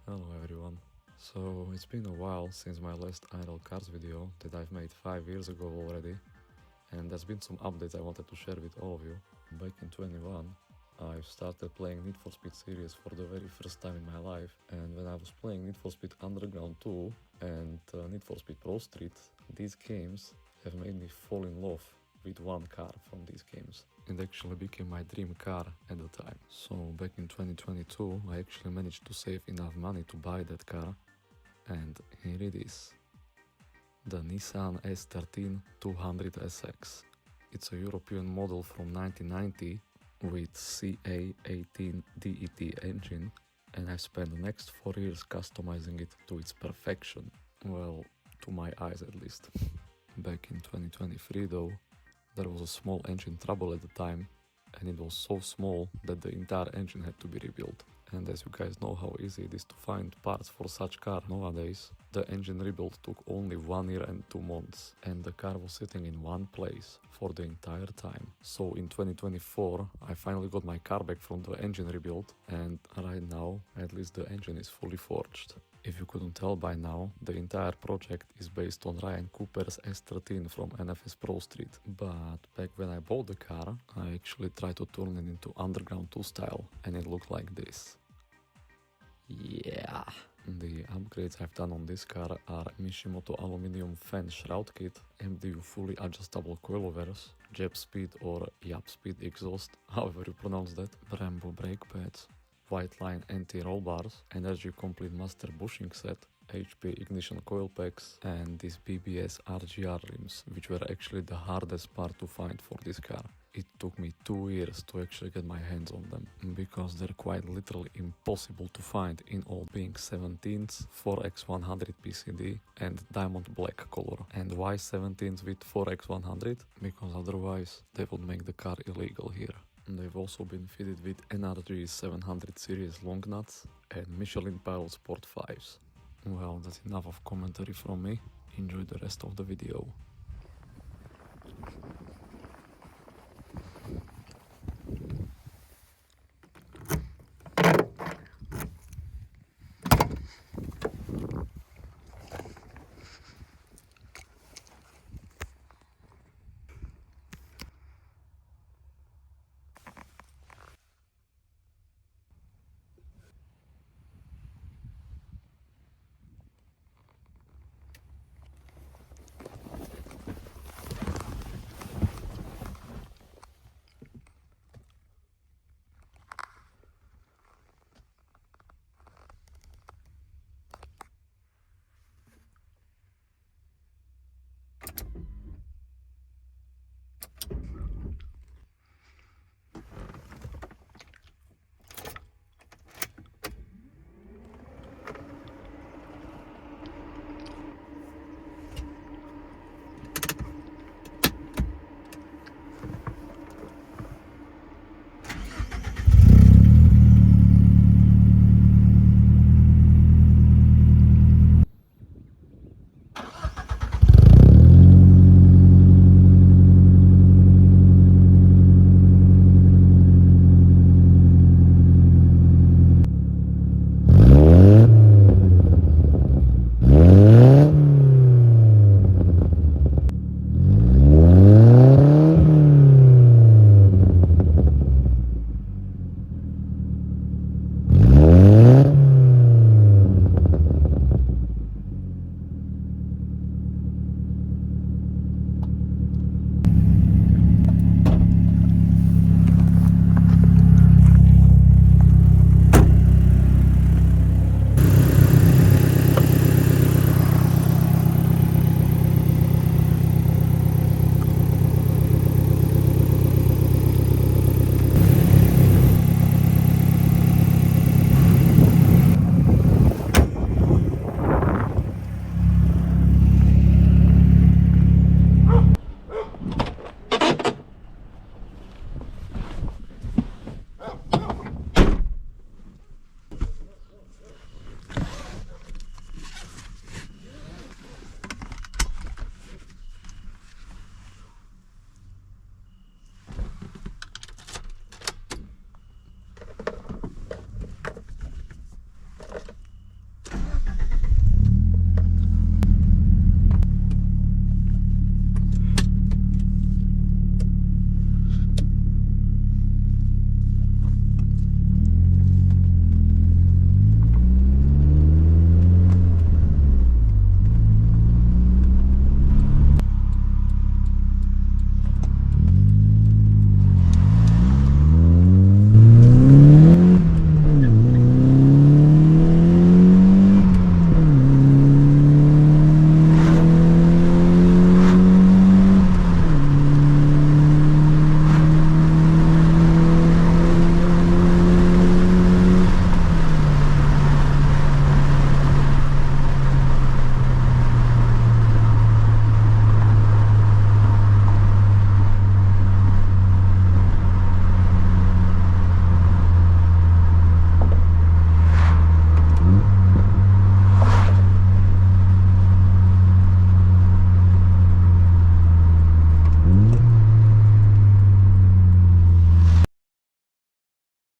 Hello everyone. So it's been a while since my last IRL Cars video that I've made 5 years ago already, and there's been some updates I wanted to share with all of you. Back in 21, I started playing Need for Speed series for the very first time in my life, and when I was playing Need for Speed Underground 2 and Need for Speed Pro Street, these games have made me fall in love with one car from these games. It actually became my dream car at the time. So back in 2022 I actually managed to save enough money to buy that car, and here it is. The Nissan S13 200SX. It's a European model from 1990 with CA18 DET engine, and I spent the next 4 years customizing it to its perfection. Well, to my eyes at least. Back in 2023 though, there was a small engine trouble at the time, and it was so small that the entire engine had to be rebuilt. And as you guys know how easy it is to find parts for such car nowadays, the engine rebuild took only 1 year and 2 months, and the car was sitting in one place for the entire time. So in 2024 I finally got my car back from the engine rebuild, and right now at least the engine is fully forged. If you couldn't tell by now, the entire project is based on Ryan Cooper's S13 from NFS Pro Street. But back when I bought the car, I actually tried to turn it into Underground 2 style, and it looked like this. Yeah! The upgrades I've done on this car are Mishimoto aluminum fan shroud kit, MDU fully adjustable coilovers, Jeb speed or Yap speed exhaust, however you pronounce that, Brembo brake pads, white line anti-roll bars, energy complete master bushing set, HP ignition coil packs, and these BBS RGR rims, which were actually the hardest part to find for this car. It took me 2 years to actually get my hands on them, because they're quite literally impossible to find in all being 17s, 4x100 PCD and diamond black color. And why 17s with 4x100? Because otherwise they would make the car illegal here. They've also been fitted with NRG 700 series long nuts and Michelin Pilot Sport 5s. Well, that's enough of commentary from me. Enjoy the rest of the video.